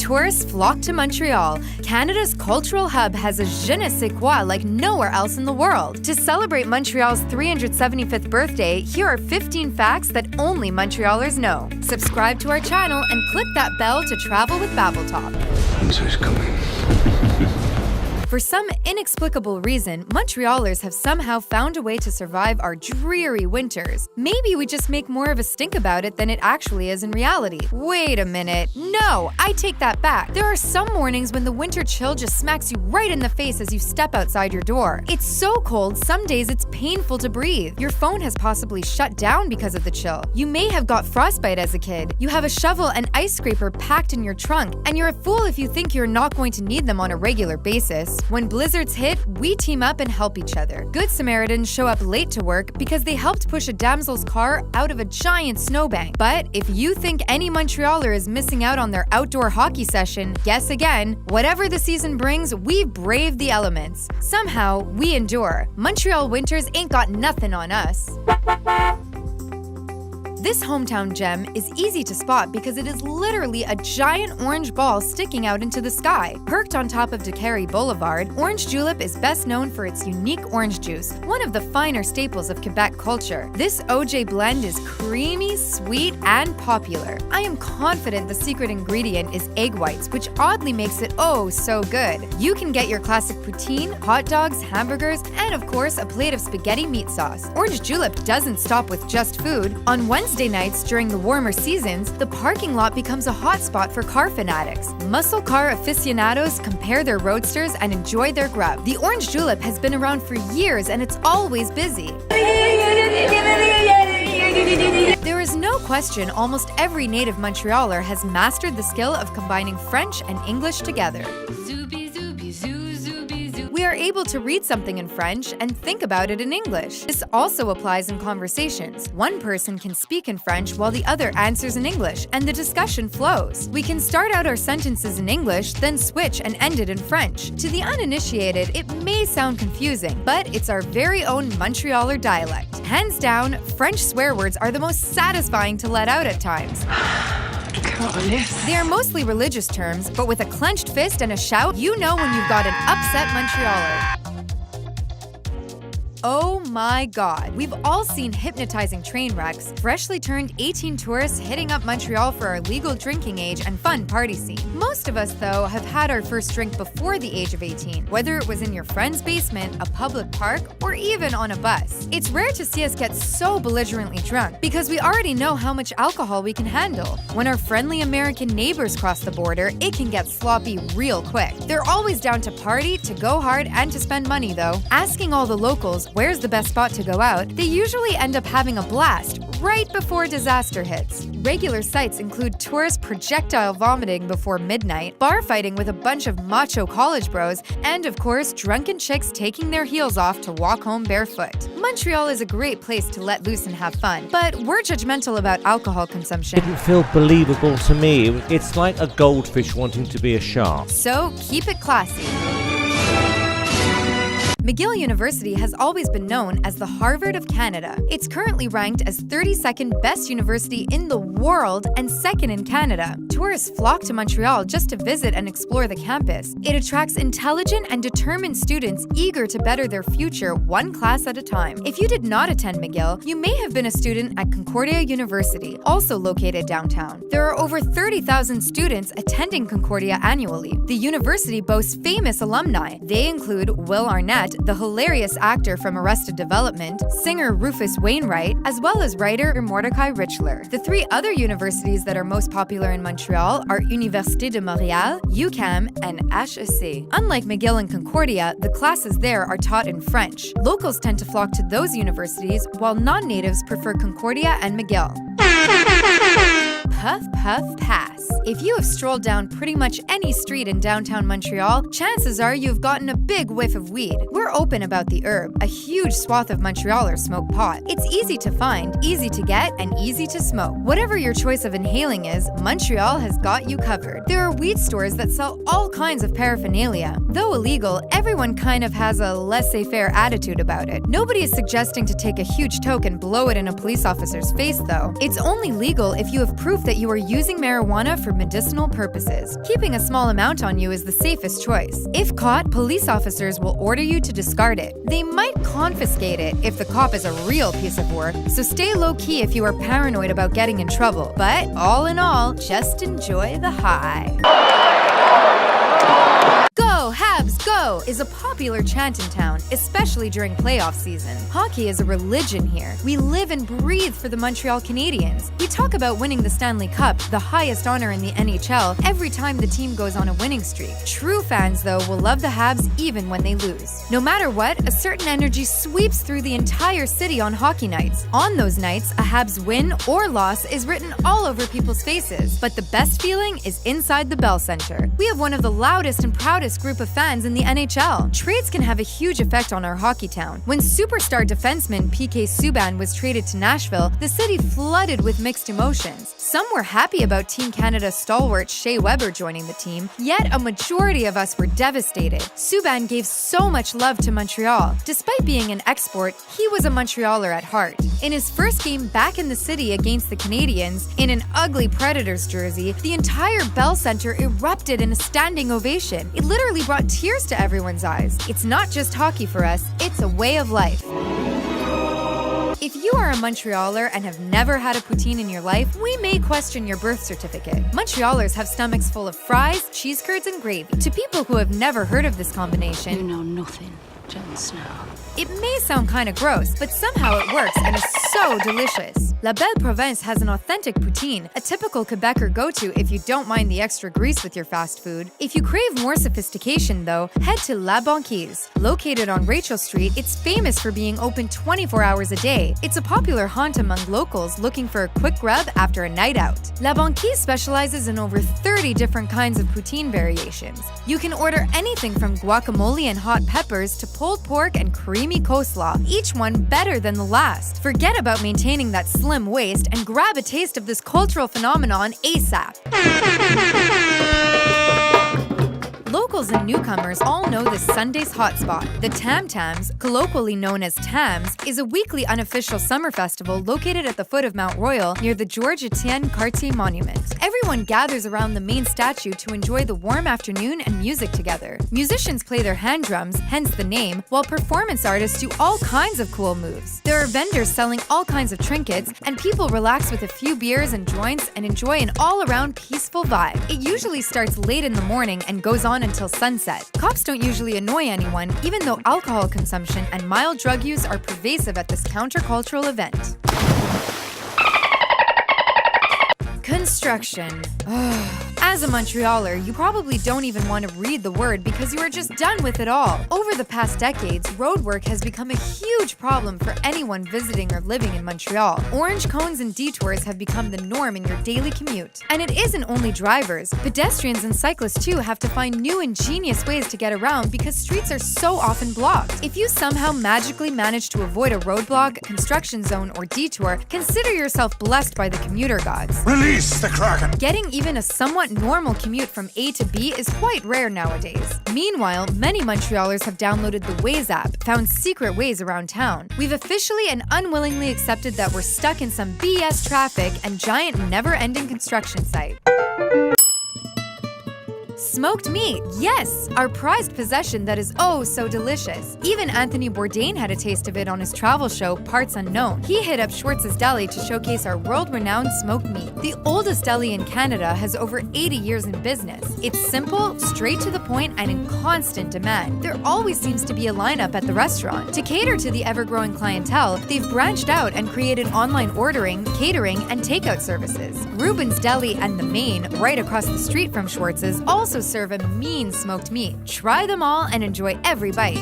Tourists flock to Montreal. Canada's cultural hub has a je ne sais quoi like nowhere else in the world. To celebrate Montreal's 375th birthday, here are 15 facts that only Montrealers know. Subscribe to our channel and click that bell to travel with Babbletop. Winter's coming. For some inexplicable reason, Montrealers have somehow found a way to survive our dreary winters. Maybe we just make more of a stink about it than it actually is in reality. Wait a minute. No, I take that back. There are some mornings when the winter chill just smacks you right in the face as you step outside your door. It's so cold, some days it's painful to breathe. Your phone has possibly shut down because of the chill. You may have got frostbite as a kid. You have a shovel and ice scraper packed in your trunk, and you're a fool if you think you're not going to need them on a regular basis. When blizzards hit, we team up and help each other. Good Samaritans show up late to work because they helped push a damsel's car out of a giant snowbank. But if you think any Montrealer is missing out on their outdoor hockey session, guess again. Whatever the season brings, we've braved the elements. Somehow, we endure. Montreal winters ain't got nothing on us. This hometown gem is easy to spot because it is literally a giant orange ball sticking out into the sky. Perked on top of Décarie Boulevard, Orange Julep is best known for its unique orange juice, one of the finer staples of Quebec culture. This OJ blend is creamy, sweet, and popular. I am confident the secret ingredient is egg whites, which oddly makes it oh so good. You can get your classic poutine, hot dogs, hamburgers, and of course a plate of spaghetti meat sauce. Orange Julep doesn't stop with just food. On Wednesday nights during the warmer seasons, the parking lot becomes a hotspot for car fanatics. Muscle car aficionados compare their roadsters and enjoy their grub. The Orange Julep has been around for years and it's always busy. There is no question almost every native Montrealer has mastered the skill of combining French and English together. We are able to read something in French and think about it in English. This also applies in conversations. One person can speak in French while the other answers in English, and the discussion flows. We can start out our sentences in English, then switch and end it in French. To the uninitiated, it may sound confusing, but it's our very own Montrealer dialect. Hands down, French swear words are the most satisfying to let out at times. They are mostly religious terms, but with a clenched fist and a shout, you know when you've got an upset Montrealer. Oh my God. We've all seen hypnotizing train wrecks, freshly turned 18 tourists hitting up Montreal for our legal drinking age and fun party scene. Most of us, though, have had our first drink before the age of 18, whether it was in your friend's basement, a public park, or even on a bus. It's rare to see us get so belligerently drunk because we already know how much alcohol we can handle. When our friendly American neighbors cross the border, it can get sloppy real quick. They're always down to party, to go hard, and to spend money, though. Asking all the locals where's the best spot to go out, they usually end up having a blast right before disaster hits. Regular sights include tourists projectile vomiting before midnight, bar fighting with a bunch of macho college bros, and of course, drunken chicks taking their heels off to walk home barefoot. Montreal is a great place to let loose and have fun, but we're judgmental about alcohol consumption. It didn't feel believable to me. It's like a goldfish wanting to be a shark. So keep it classy. McGill University has always been known as the Harvard of Canada. It's currently ranked as 32nd best university in the world and second in Canada. Tourists flock to Montreal just to visit and explore the campus. It attracts intelligent and determined students eager to better their future one class at a time. If you did not attend McGill, you may have been a student at Concordia University, also located downtown. There are over 30,000 students attending Concordia annually. The university boasts famous alumni. They include Will Arnett, the hilarious actor from Arrested Development, singer Rufus Wainwright, as well as writer Mordecai Richler. The three other universities that are most popular in Montreal are Université de Montréal, UQAM, and HEC. Unlike McGill and Concordia, the classes there are taught in French. Locals tend to flock to those universities, while non-natives prefer Concordia and McGill. Puff, puff, pass. If you have strolled down pretty much any street in downtown Montreal, chances are you've gotten a big whiff of weed. We're open about the herb. A huge swath of Montrealers smoke pot. It's easy to find, easy to get, and easy to smoke. Whatever your choice of inhaling is, Montreal has got you covered. There are weed stores that sell all kinds of paraphernalia. Though illegal, everyone kind of has a laissez-faire attitude about it. Nobody is suggesting to take a huge toke and blow it in a police officer's face, though. It's only legal if you have proof proof that you are using marijuana for medicinal purposes. Keeping a small amount on you is the safest choice. If caught, police officers will order you to discard it. They might confiscate it if the cop is a real piece of work, so stay low-key if you are paranoid about getting in trouble. But all in all, just enjoy the high. Go, Habs, go! Is a popular chant in town, especially during playoff season. Hockey is a religion here. We live and breathe for the Montreal Canadiens. We talk about winning the Stanley Cup, the highest honor in the NHL, every time the team goes on a winning streak. True fans, though, will love the Habs even when they lose. No matter what, a certain energy sweeps through the entire city on hockey nights. On those nights, a Habs win or loss is written all over people's faces. But the best feeling is inside the Bell Center. We have one of the loudest and proudest group of fans in the NHL. Trades can have a huge effect on our hockey town. When superstar defenseman PK Subban was traded to Nashville, the city flooded with mixed emotions. Some were happy about Team Canada stalwart Shea Weber joining the team, yet a majority of us were devastated. Subban gave so much love to Montreal. Despite being an export, he was a Montrealer at heart. In his first game back in the city against the Canadiens, in an ugly Predators jersey, the entire Bell Center erupted in a standing ovation. It literally brought tears to everyone's eyes. It's not just hockey for us, it's a way of life. If you are a Montrealer and have never had a poutine in your life, we may question your birth certificate. Montrealers have stomachs full of fries, cheese curds, and gravy. To people who have never heard of this combination, you know nothing, Jon Snow. It may sound kind of gross, but somehow it works and is so delicious. La Belle Province has an authentic poutine, a typical Quebecer go-to if you don't mind the extra grease with your fast food. If you crave more sophistication, though, head to La Banquise. Located on Rachel Street, it's famous for being open 24 hours a day. It's a popular haunt among locals looking for a quick rub after a night out. La Banquise specializes in over 30 different kinds of poutine variations. You can order anything from guacamole and hot peppers to pulled pork and creamy coleslaw, each one better than the last. Forget about maintaining that slim waist and grab a taste of this cultural phenomenon ASAP. Locals and newcomers all know this Sunday's hotspot. The Tam Tams, colloquially known as Tams, is a weekly unofficial summer festival located at the foot of Mount Royal near the Georges-Étienne Cartier Monument. Everyone gathers around the main statue to enjoy the warm afternoon and music together. Musicians play their hand drums, hence the name, while performance artists do all kinds of cool moves. There are vendors selling all kinds of trinkets, and people relax with a few beers and joints and enjoy an all-around peaceful vibe. It usually starts late in the morning and goes on until sunset. Cops don't usually annoy anyone, even though alcohol consumption and mild drug use are pervasive at this countercultural event. Construction. As a Montrealer, you probably don't even want to read the word because you are just done with it all. Over the past decades, road work has become a huge problem for anyone visiting or living in Montreal. Orange cones and detours have become the norm in your daily commute. And it isn't only drivers. Pedestrians and cyclists too have to find new ingenious ways to get around because streets are so often blocked. If you somehow magically manage to avoid a roadblock, construction zone, or detour, consider yourself blessed by the commuter gods. Release the Kraken! Getting even a somewhat normal commute from A to B is quite rare nowadays. Meanwhile, many Montrealers have downloaded the Waze app, found secret ways around town. We've officially and unwillingly accepted that we're stuck in some BS traffic and giant never-ending construction site. Smoked meat, yes! Our prized possession that is oh so delicious. Even Anthony Bourdain had a taste of it on his travel show, Parts Unknown. He hit up Schwartz's Deli to showcase our world-renowned smoked meat. The oldest deli in Canada has over 80 years in business. It's simple, straight to the point, and in constant demand. There always seems to be a lineup at the restaurant. To cater to the ever-growing clientele, they've branched out and created online ordering, catering, and takeout services. Reuben's Deli and The Main, right across the street from Schwartz's, also serve a mean smoked meat. Try them all and enjoy every bite.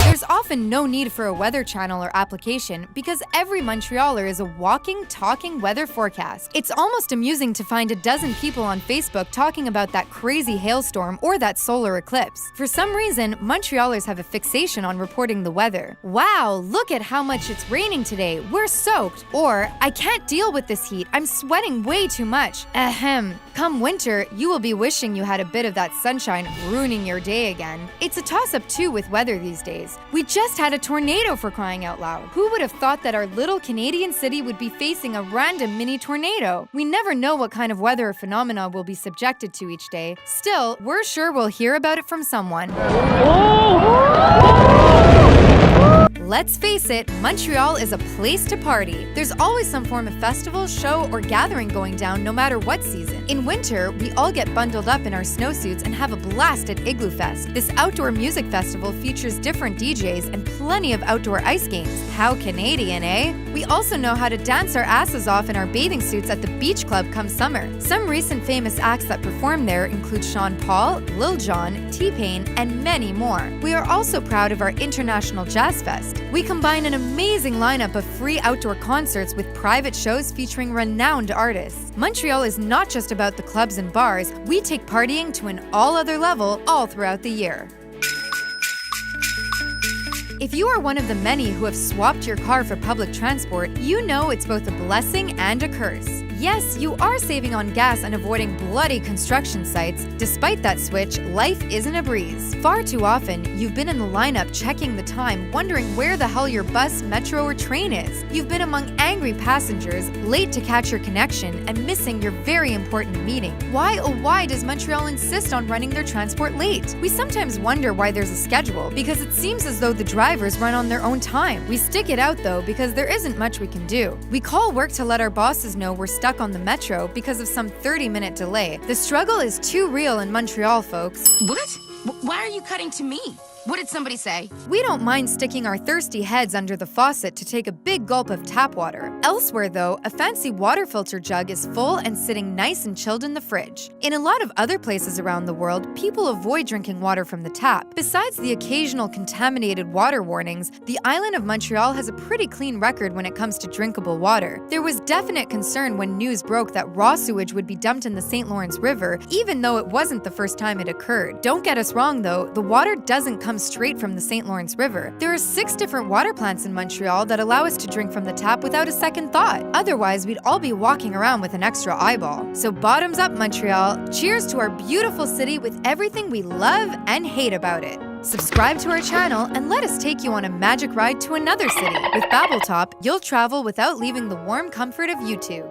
There's often no need for a weather channel or application because every Montrealer is a walking, talking weather forecast. It's almost amusing to find a dozen people on Facebook talking about that crazy hailstorm or that solar eclipse. For some reason, Montrealers have a fixation on reporting the weather. Wow, look at how much it's raining today. We're soaked. Or, I can't deal with this heat. I'm sweating way too much. Ahem. Come winter, you will be wishing you had a bit of that sunshine ruining your day again. It's a toss-up too with weather weather these days. We just had a tornado, for crying out loud. Who would have thought that our little Canadian city would be facing a random mini tornado? We never know what kind of weather or phenomena we'll be subjected to each day. Still, we're sure we'll hear about it from someone. Let's face it, Montreal is a place to party. There's always some form of festival, show, or gathering going down no matter what season. In winter, we all get bundled up in our snowsuits and have a blast at Igloo Fest. This outdoor music festival features different DJs and plenty of outdoor ice games. How Canadian, eh? We also know how to dance our asses off in our bathing suits at the beach club come summer. Some recent famous acts that perform there include Sean Paul, Lil Jon, T-Pain, and many more. We are also proud of our International Jazz Fest. We combine an amazing lineup of free outdoor concerts with private shows featuring renowned artists. Montreal is not just about the clubs and bars. We take partying to an all-other level all throughout the year. If you are one of the many who have swapped your car for public transport, you know it's both a blessing and a curse. Yes, you are saving on gas and avoiding bloody construction sites. Despite that switch, life isn't a breeze. Far too often, you've been in the lineup checking the time, wondering where the hell your bus, metro, or train is. You've been among angry passengers, late to catch your connection, and missing your very important meeting. Why, oh why, does Montreal insist on running their transport late? We sometimes wonder why there's a schedule, because it seems as though the drivers run on their own time. We stick it out though, because there isn't much we can do. We call work to let our bosses know we're stuck on the metro because of some 30-minute delay. The struggle is too real in Montreal, folks. What? Why are you cutting to me? What did somebody say? We don't mind sticking our thirsty heads under the faucet to take a big gulp of tap water. Elsewhere, though, a fancy water filter jug is full and sitting nice and chilled in the fridge. In a lot of other places around the world, people avoid drinking water from the tap. Besides the occasional contaminated water warnings, the island of Montreal has a pretty clean record when it comes to drinkable water. There was definite concern when news broke that raw sewage would be dumped in the St. Lawrence River, even though it wasn't the first time it occurred. Don't get us wrong, though, the water doesn't come straight from the St. Lawrence River. There are 6 different water plants in Montreal that allow us to drink from the tap without a second thought. Otherwise, we'd all be walking around with an extra eyeball. So bottoms up, Montreal. Cheers to our beautiful city with everything we love and hate about it. Subscribe to our channel and let us take you on a magic ride to another city. With Babbletop, you'll travel without leaving the warm comfort of YouTube.